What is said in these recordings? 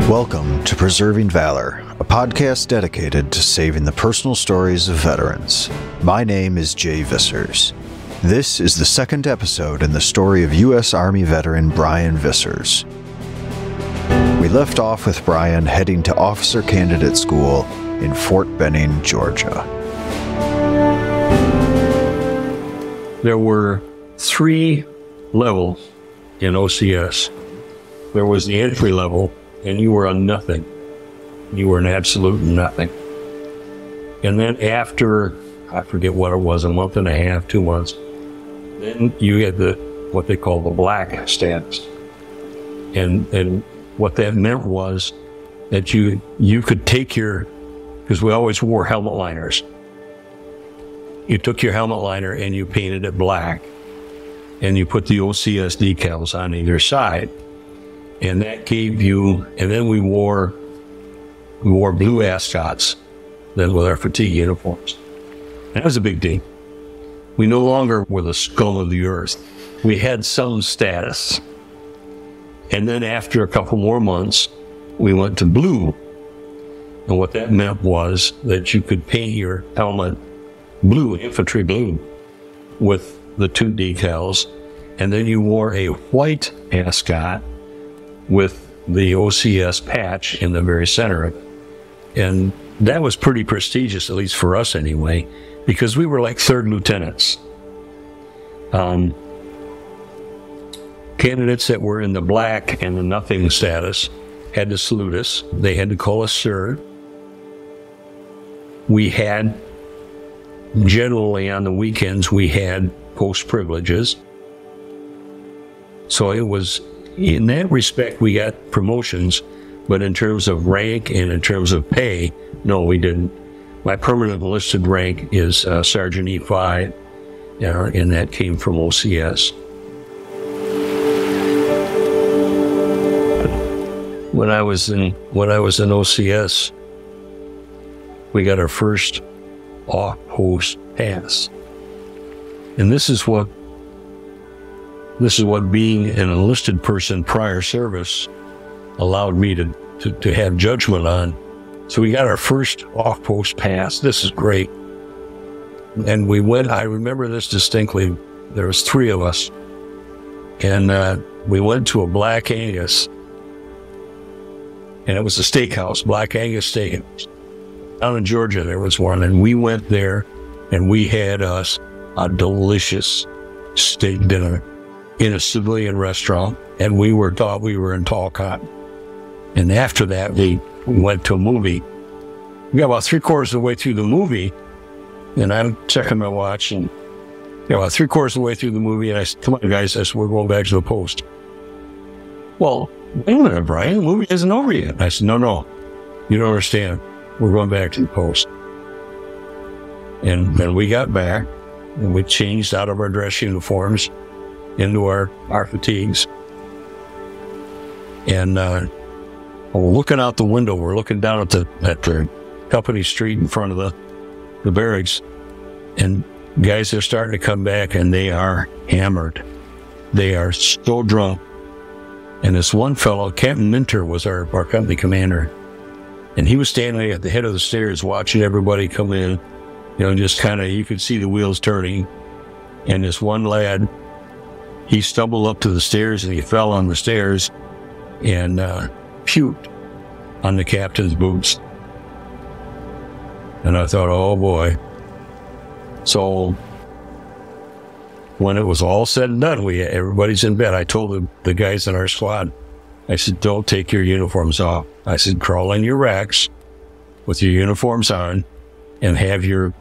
Welcome to Preserving Valor, a podcast dedicated to saving the personal stories of veterans. My name is Jay Vissers. This is the second episode in the story of U.S. Army veteran Brian Vissers. We left off with Brian heading to officer candidate school in Fort Benning, Georgia. There were 3 levels in OCS. There was the entry level, and you were a nothing. You were an absolute nothing. And then after, I forget what it was, a month and a half, 2 months, then you had what they call the black status. And what that meant was that you could take because we always wore helmet liners. You took your helmet liner and you painted it black, and you put the OCS decals on either side. And that gave you, and then we wore blue ascots then with our fatigue uniforms. That was a big deal. We no longer were the scum of the earth. We had some status. And then after a couple more months, we went to blue. And what that meant was that you could paint your helmet blue, infantry blue, with the 2 decals. And then you wore a white ascot with the OCS patch in the very center of it. And that was pretty prestigious, at least for us anyway, because we were like 3rd lieutenants. Candidates that were in the black and the nothing status had to salute us. They had to call us sir. We had, generally on the weekends, we had post privileges. So it was, in that respect, we got promotions, but in terms of rank and in terms of pay, no, we didn't. My permanent enlisted rank is Sergeant E5, and that came from OCS. When I was in OCS, we got our first off-post pass, and this is what being an enlisted person prior service allowed me to have judgment on. So we got our first off-post pass. This is great. And we went, I remember this distinctly, there was 3 of us. And we went to a Black Angus. And it was a steakhouse, Black Angus Steakhouse. Down in Georgia, there was one. And we went there, and we had us a delicious steak dinner in a civilian restaurant, and we thought we were in tall cotton. And after that, we went to a movie. We got about 3/4 of the way through the movie, and I'm checking my watch, and about 3/4 of the way through the movie, and I said, "Come on, guys," I said, "we're going back to the post." "Well, wait a minute, Brian, the movie isn't over yet." I said, No, you don't understand. We're going back to the post. And then we got back, and we changed out of our dress uniforms into our fatigues. And we're looking out the window. We're looking down at the company street in front of the barracks. And guys are starting to come back, and they are hammered. They are so drunk. And this one fellow, Captain Minter, was our company commander. And he was standing at the head of the stairs watching everybody come in. Just kind of, you could see the wheels turning. And this one lad, he stumbled up to the stairs, and he fell on the stairs and puked on the captain's boots. And I thought, oh boy. So when it was all said and done, everybody's in bed. I told the guys in our squad, I said, "Don't take your uniforms off." I said, "Crawl in your racks with your uniforms on and have your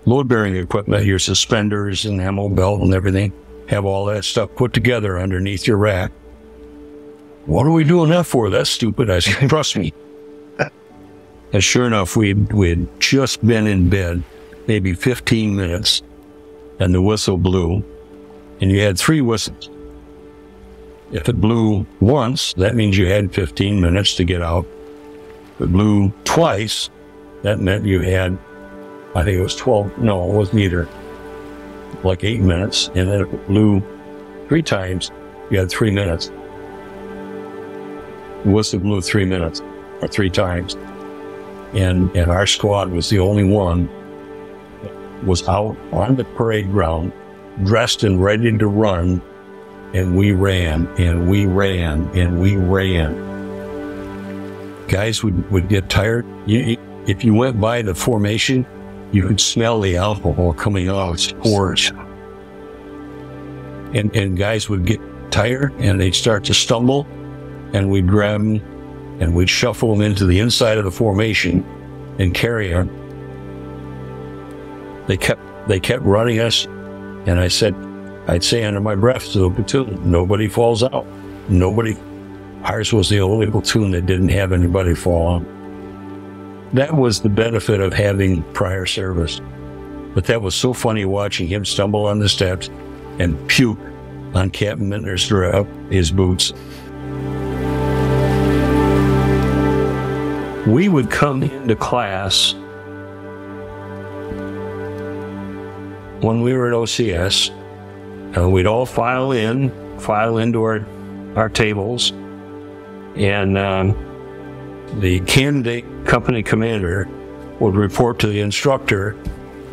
load-bearing equipment, your suspenders and ammo belt and everything, have all that stuff put together underneath your rack." "What are we doing that for? That's stupid." I said, "Trust me." And sure enough, we had just been in bed, maybe 15 minutes, and the whistle blew. And you had 3 whistles. If it blew once, that means you had 15 minutes to get out. If it blew twice, that meant you had, I think it was 12, no, it wasn't either, like 8 minutes. And then if it blew 3 times, you had 3 minutes. whistle blew 3 minutes or 3 times. And our squad was the only one that was out on the parade ground, dressed and ready to run. And we ran, and we ran, and we ran. Guys would get tired. If you went by the formation, you could smell the alcohol coming out of pores. And guys would get tired, and they'd start to stumble, and we'd grab them, and we'd shuffle them into the inside of the formation and carry them. They kept running us, and I'd say under my breath to the platoon, nobody falls out. Nobody. Ours was the only platoon that didn't have anybody fall out. That was the benefit of having prior service. But that was so funny watching him stumble on the steps and puke on Captain Mintner's his boots. We would come into class when we were at OCS, and we'd all file into our tables, and the candidate company commander would report to the instructor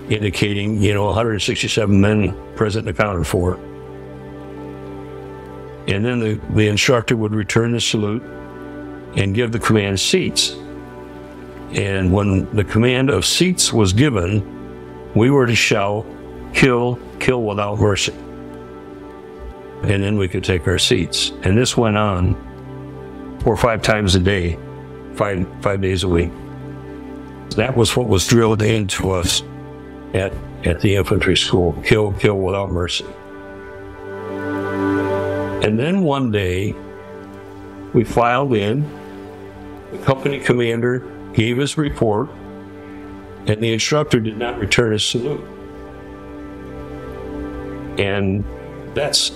indicating, 167 men present and accounted for. And then the instructor would return the salute and give the command seats. And when the command of seats was given, we were to shout, "Kill, kill without mercy." And then we could take our seats. And this went on 4 or 5 times a day, five days a week. That was what was drilled into us at the infantry school: kill, kill without mercy. And then one day, we filed in, the company commander gave his report, and the instructor did not return his salute. And that's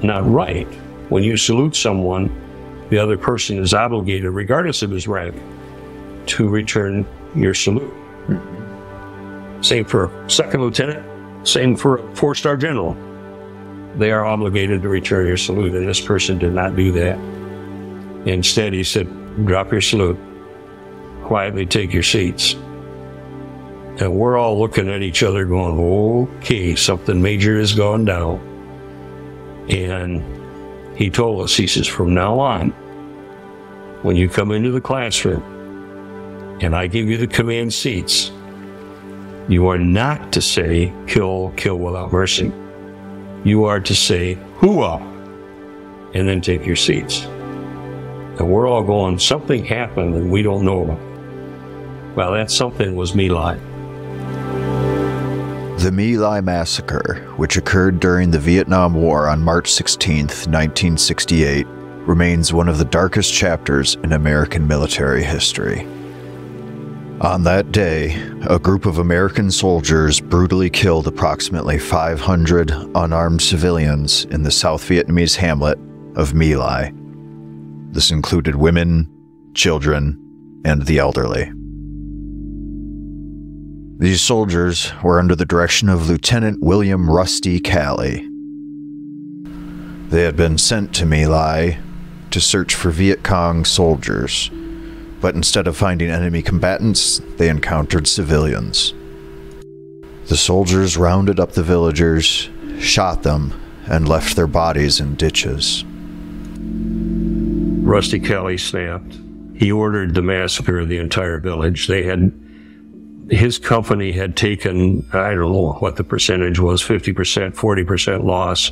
not right. When you salute someone, the other person is obligated, regardless of his rank, to return your salute. Mm-hmm. Same for a second lieutenant, same for a 4-star general. They are obligated to return your salute, and this person did not do that. Instead, he said, "Drop your salute, quietly take your seats." And we're all looking at each other going, okay, something major has gone down. And he told us, he says, "From now on, when you come into the classroom and I give you the command seats, you are not to say, 'Kill, kill without mercy.' You are to say, 'Hooah,' and then take your seats." And we're all going, something happened and we don't know about it. Well, that something was My Lai. The My Lai massacre, which occurred during the Vietnam War on March 16, 1968, remains one of the darkest chapters in American military history. On that day, a group of American soldiers brutally killed approximately 500 unarmed civilians in the South Vietnamese hamlet of My Lai. This included women, children, and the elderly. These soldiers were under the direction of Lieutenant William Rusty Calley. They had been sent to My Lai to search for Viet Cong soldiers, but instead of finding enemy combatants, they encountered civilians. The soldiers rounded up the villagers, shot them, and left their bodies in ditches. Rusty Calley snapped. He ordered the massacre of the entire village. His company had taken, I don't know what the percentage was, 50%, 40% loss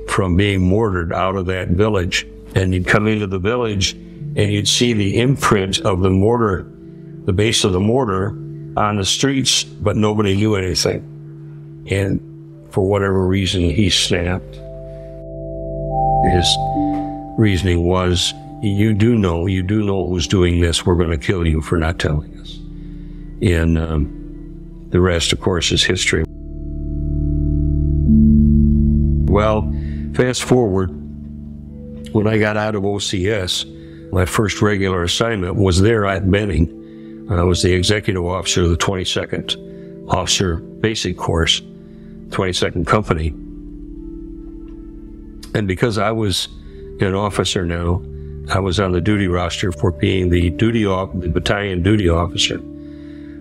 from being mortared out of that village. And you'd come into the village and you'd see the imprint of the mortar, the base of the mortar on the streets, but nobody knew anything. And for whatever reason, he snapped. His reasoning was, you do know who's doing this. We're going to kill you for not telling us. And the rest, of course, is history. Well, fast forward, when I got out of OCS, my first regular assignment was there at Benning. I was the executive officer of the 22nd Officer Basic Course, 22nd Company. And because I was an officer now, I was on the duty roster for being the battalion duty officer.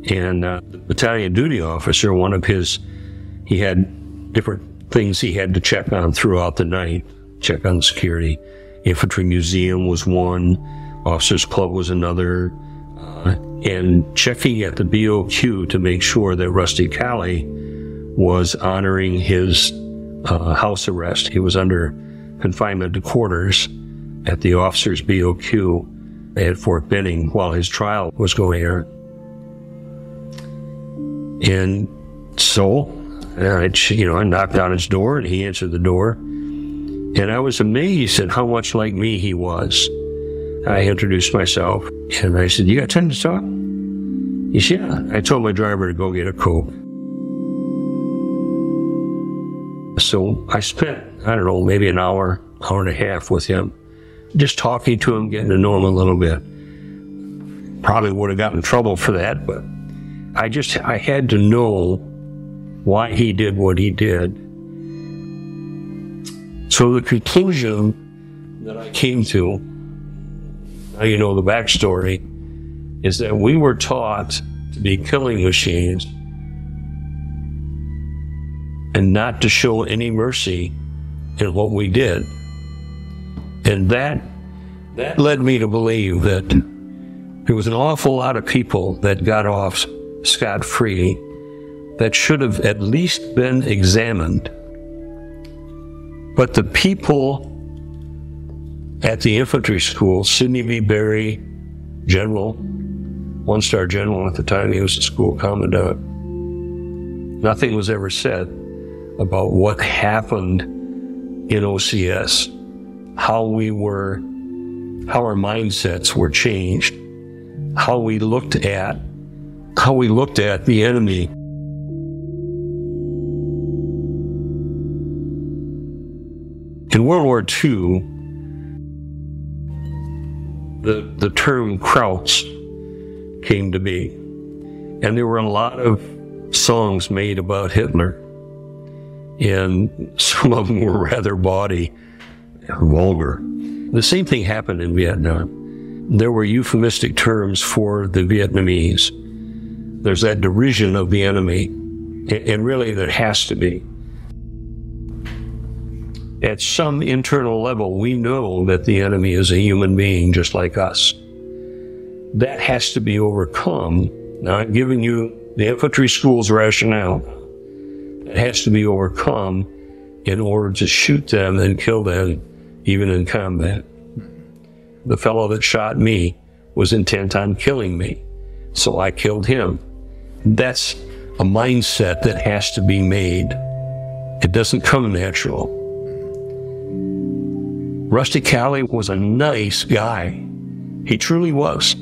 And the battalion duty officer, he had different things he had to check on throughout the night, check on security. Infantry Museum was one, Officers Club was another, and checking at the BOQ to make sure that Rusty Calley was honoring his house arrest. He was under confinement to quarters at the officers' BOQ at Fort Benning while his trial was going on. And so, I knocked on his door and he answered the door. And I was amazed at how much like me he was. I introduced myself and I said, "You got time to talk?" He said, "Yeah." I told my driver to go get a Coke. So I spent, maybe an hour and a half with him, just talking to him, getting to know him a little bit. Probably would have gotten in trouble for that, but I had to know why he did what he did. So the conclusion that I came to, now you know the backstory, is that we were taught to be killing machines and not to show any mercy in what we did. And that led me to believe that there was an awful lot of people that got off scot-free that should have at least been examined. But the people at the infantry school, Sidney B. Berry, general, one-star general at the time, he was the school commandant, nothing was ever said about what happened in OCS, how our mindsets were changed, how we looked at the enemy. In World War II, the term Krauts came to be, and there were a lot of songs made about Hitler, and some of them were rather bawdy, vulgar. The same thing happened in Vietnam. There were euphemistic terms for the Vietnamese. There's that derision of the enemy, and really there has to be. At some internal level, we know that the enemy is a human being just like us. That has to be overcome. Now, I'm giving you the infantry school's rationale. It has to be overcome in order to shoot them and kill them, even in combat. The fellow that shot me was intent on killing me, so I killed him. That's a mindset that has to be made. It doesn't come natural. Rusty Calley was a nice guy. He truly was.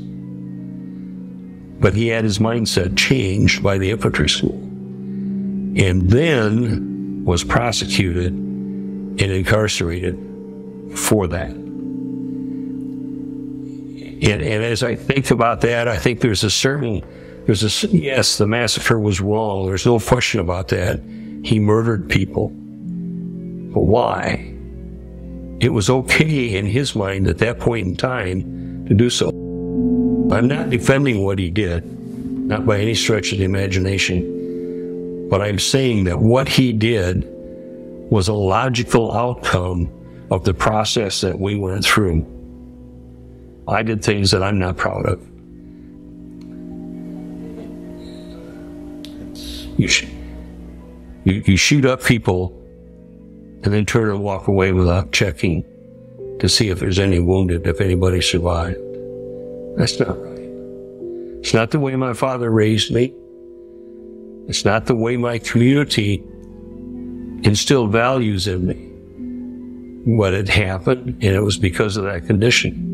But he had his mindset changed by the infantry school, and then was prosecuted and incarcerated for that. And as I think about that, I think yes, the massacre was wrong. There's no question about that. He murdered people. But why? It was okay in his mind at that point in time to do so. I'm not defending what he did, not by any stretch of the imagination, but I'm saying that what he did was a logical outcome of the process that we went through. I did things that I'm not proud of. You shoot up people and then turn and walk away without checking to see if there's any wounded, if anybody survived. That's not right. It's not the way my father raised me. It's not the way my community instilled values in me. But it happened, and it was because of that condition.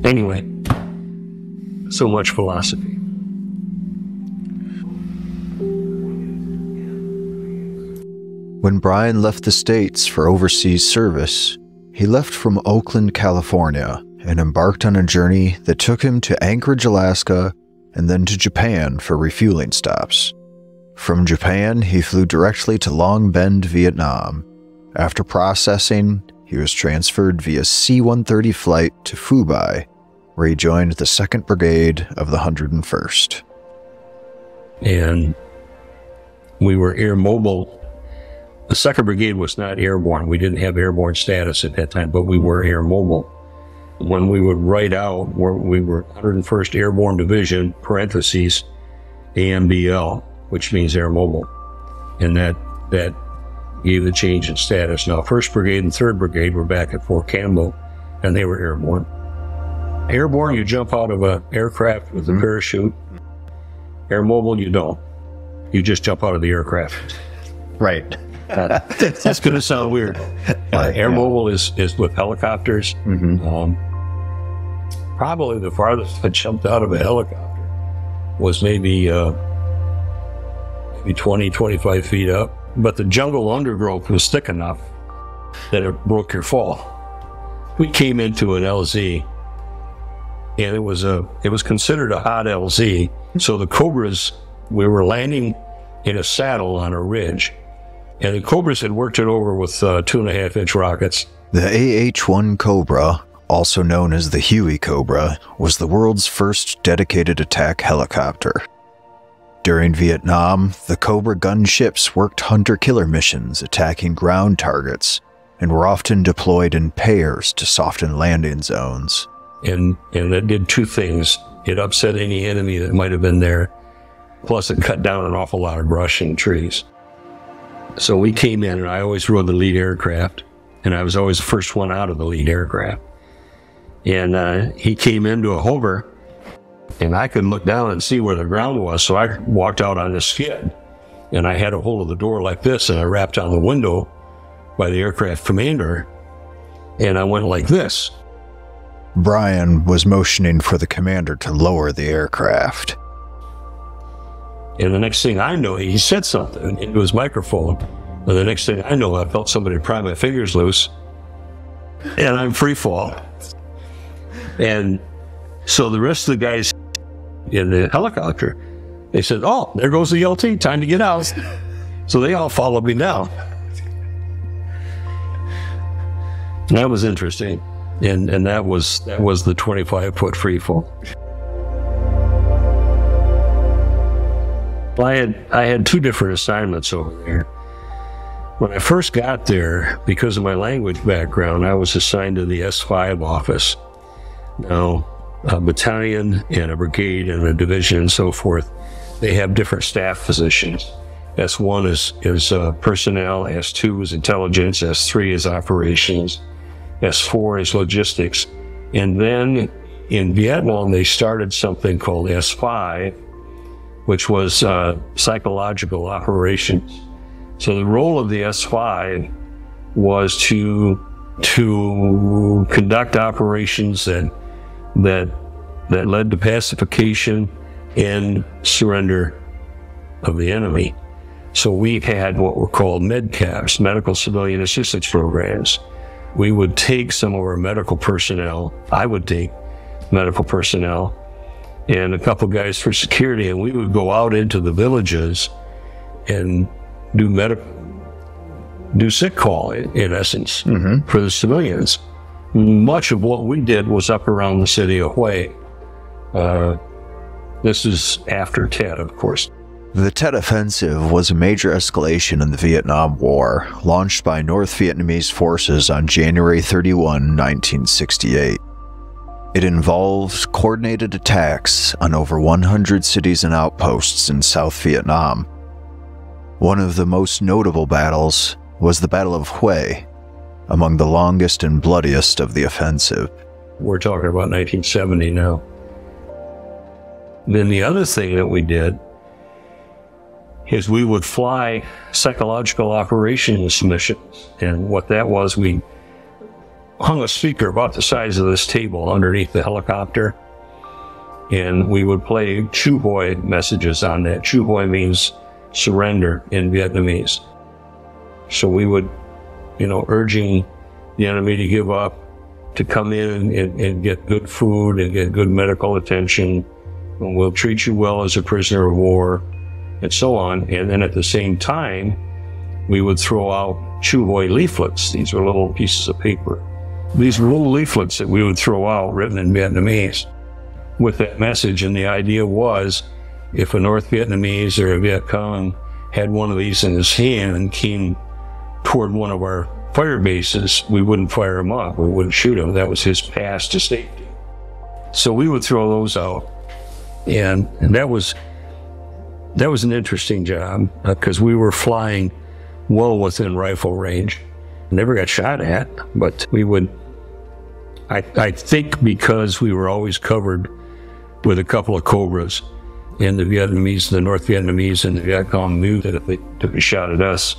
Anyway, so much philosophy. When Brian left the States for overseas service, he left from Oakland, California, and embarked on a journey that took him to Anchorage, Alaska, and then to Japan for refueling stops. From Japan, he flew directly to Long Binh, Vietnam. After processing, he he was transferred via C-130 flight to Fubai, where he joined the 2nd Brigade of the 101st. And we were air mobile. The 2nd Brigade was not airborne. We didn't have airborne status at that time, but we were air mobile. When we would write out, we were 101st Airborne Division, parentheses, AMBL, which means air mobile. And that gave the change in status. Now, 1st Brigade and 3rd Brigade were back at Fort Campbell, and they were airborne. Airborne, you jump out of an aircraft with a parachute. Air mobile, you don't. You just jump out of the aircraft. Right. That's going to sound weird. Air mobile is with helicopters. Probably the farthest I jumped out of a helicopter was maybe 20, 25 feet up. But the jungle undergrowth was thick enough that it broke your fall. We came into an LZ, and it was considered a hot LZ. So the Cobras, we were landing in a saddle on a ridge, and the Cobras had worked it over with 2.5-inch rockets. The AH-1 Cobra, also known as the Huey Cobra, was the world's first dedicated attack helicopter. During Vietnam, the Cobra gunships worked hunter-killer missions attacking ground targets and were often deployed in pairs to soften landing zones. And it did two things. It upset any enemy that might have been there, plus it cut down an awful lot of brush and trees. So we came in, and I always rode the lead aircraft, and I was always the first one out of the lead aircraft. And he came into a hover, and I could look down and see where the ground was, so I walked out on the skid, and I had a hold of the door like this, and I rapped on the window by the aircraft commander, and I went like this. Brian was motioning for the commander to lower the aircraft. And the next thing I know, he said something into his microphone. And the next thing I know, I felt somebody pry my fingers loose, and I'm free fall. And so the rest of the guys in the helicopter, they said, "Oh, there goes the LT, time to get out." So they all followed me down. And that was interesting. And that was the 25-foot free fall. I had two different assignments over there. When I first got there, because of my language background, I was assigned to the S5 office. Now, a battalion and a brigade and a division and so forth, they have different staff positions. S1 is personnel, S2 is intelligence, S3 is operations, S4 is logistics. And then in Vietnam, they started something called S5, which was psychological operations. So the role of the S5 was to conduct operations that led to pacification and surrender of the enemy. So we had what were called MedCAPs, Medical Civilian Assistance Programs. We would take some of our medical personnel, I would take medical personnel, and a couple guys for security, and we would go out into the villages and do sick call, in essence, for the civilians. Much of what we did was up around the city of Hue. This is after Tet, of course. The Tet Offensive was a major escalation in the Vietnam War, launched by North Vietnamese forces on January 31, 1968. It involved coordinated attacks on over 100 cities and outposts in South Vietnam. One of the most notable battles was the Battle of Hue, among the longest and bloodiest of the offensive. We're talking about 1970 now. Then the other thing that we did is we would fly psychological operations missions. And what that was, we hung a speaker about the size of this table underneath the helicopter, and we would play Chu Hoi messages on that. Chu Hoi means surrender in Vietnamese. So we would, urging the enemy to give up, to come in and get good food and get good medical attention, and we'll treat you well as a prisoner of war, and so on. And then at the same time, we would throw out chew-boy leaflets. These were little pieces of paper. These were little leaflets that we would throw out written in Vietnamese with that message. And the idea was, if a North Vietnamese or a Viet Cong had one of these in his hand and came toward one of our fire bases, we wouldn't fire him up. We wouldn't shoot him. That was his pass to safety. So we would throw those out. And that was an interesting job because we were flying well within rifle range. Never got shot at, but we would, I think because we were always covered with a couple of Cobras, and the Vietnamese, the North Vietnamese and the Viet Cong knew that if they took a shot at us,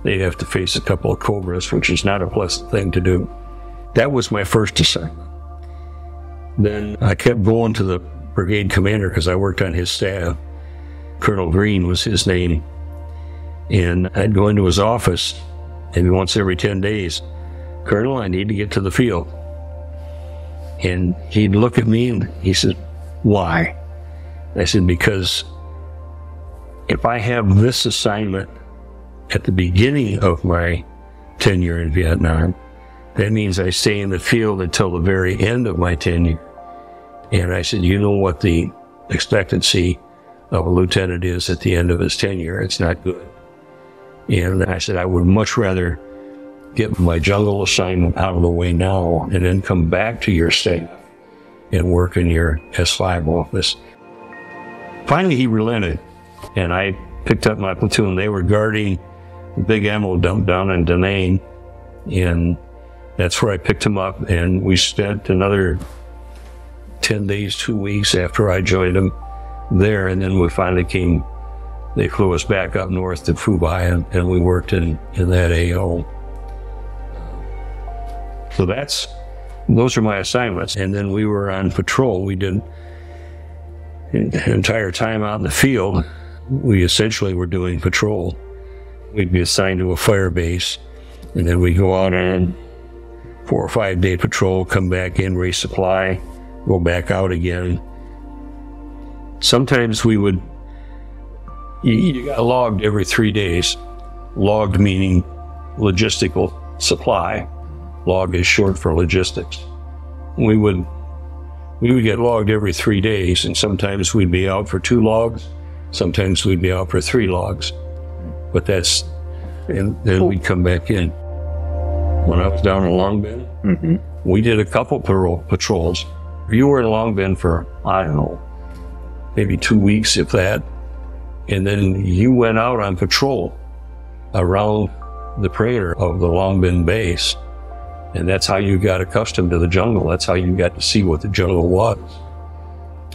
they'd have to face a couple of Cobras, which is not a pleasant thing to do. That was my first assignment. Then I kept going to the brigade commander because I worked on his staff. Colonel Green was his name. And I'd go into his office maybe once every 10 days. Colonel, I need to get to the field. And he'd look at me and he said, why? I said, because if I have this assignment at the beginning of my tenure in Vietnam, that means I stay in the field until the very end of my tenure. And I said, you know what the expectancy of a lieutenant is at the end of his tenure? It's not good. And I said, I would much rather get my jungle assignment out of the way now and then come back to your staff and work in your S5 office. Finally, he relented, and I picked up my platoon. They were guarding the big ammo dump down in Da Nang, and that's where I picked him up, and we spent another 10 days, 2 weeks after I joined them there, and then we finally came. They flew us back up north to Phu Bai, and we worked in that AO. So those are my assignments. And then we were on patrol. We did the entire time out in the field. We essentially were doing patrol. We'd be assigned to a fire base, and then we'd go out on 4 or 5 day patrol, come back in, resupply, go back out again. Sometimes we would, you got logged every 3 days. Logged meaning logistical supply. Log is short for logistics. We would get logged every 3 days, and sometimes we'd be out for 2 logs, sometimes we'd be out for 3 logs. But and then we'd come back in. When I was down in Long Binh, we did a couple patrols. You were in Long Binh for, I don't know, maybe 2 weeks, if that. And then you went out on patrol around the perimeter of the Long Binh base. And that's how you got accustomed to the jungle. That's how you got to see what the jungle was.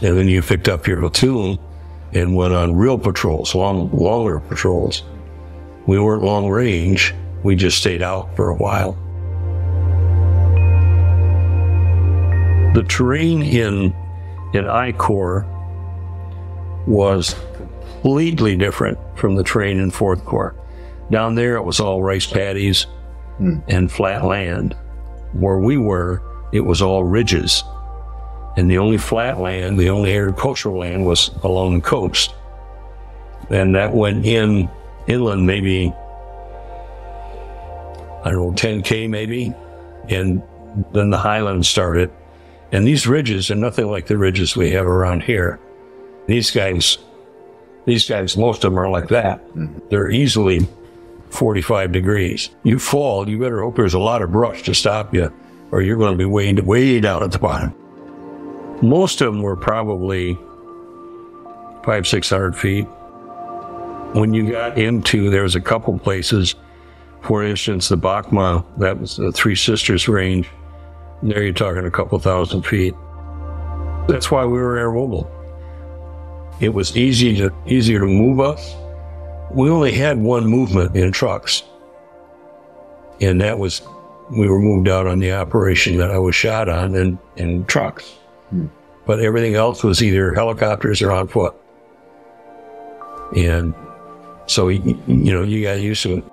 And then you picked up your platoon and went on real patrols, longer patrols. We weren't long range. We just stayed out for a while. The terrain in I Corps was completely different from the terrain in 4th Corps. Down there, it was all rice paddies and flat land. Where we were, it was all ridges. And the only flat land, the only agricultural land was along the coast. And that went inland maybe, I don't know, 10K maybe. And then the highlands started. And these ridges are nothing like the ridges we have around here. These guys, most of them are like that. They're easily 45 degrees. You fall, you better hope there's a lot of brush to stop you, or you're going to be way down at the bottom. Most of them were probably 500-600 feet. When you got into, there was a couple places, for instance, the Bac Ma, that was the Three Sisters range. There you're talking a couple thousand feet. That's why we were air mobile. It was easier to move us. We only had one movement in trucks, and that was, we were moved out on the operation that I was shot on in trucks. But everything else was either helicopters or on foot. And so, you got used to it.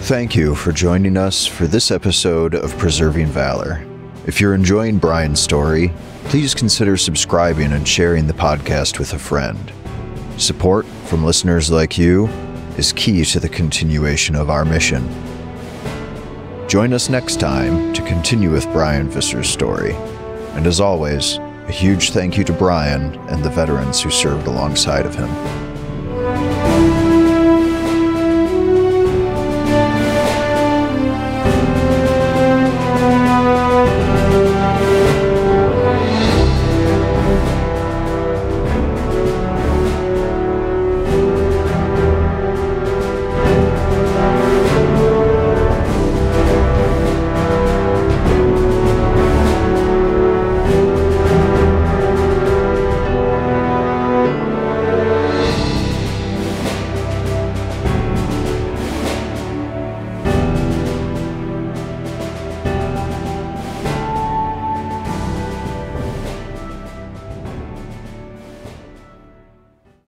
Thank you for joining us for this episode of Preserving Valor. If you're enjoying Brian's story, please consider subscribing and sharing the podcast with a friend. Support from listeners like you is key to the continuation of our mission. Join us next time to continue with Brian Vissers' story. And as always, a huge thank you to Brian and the veterans who served alongside of him.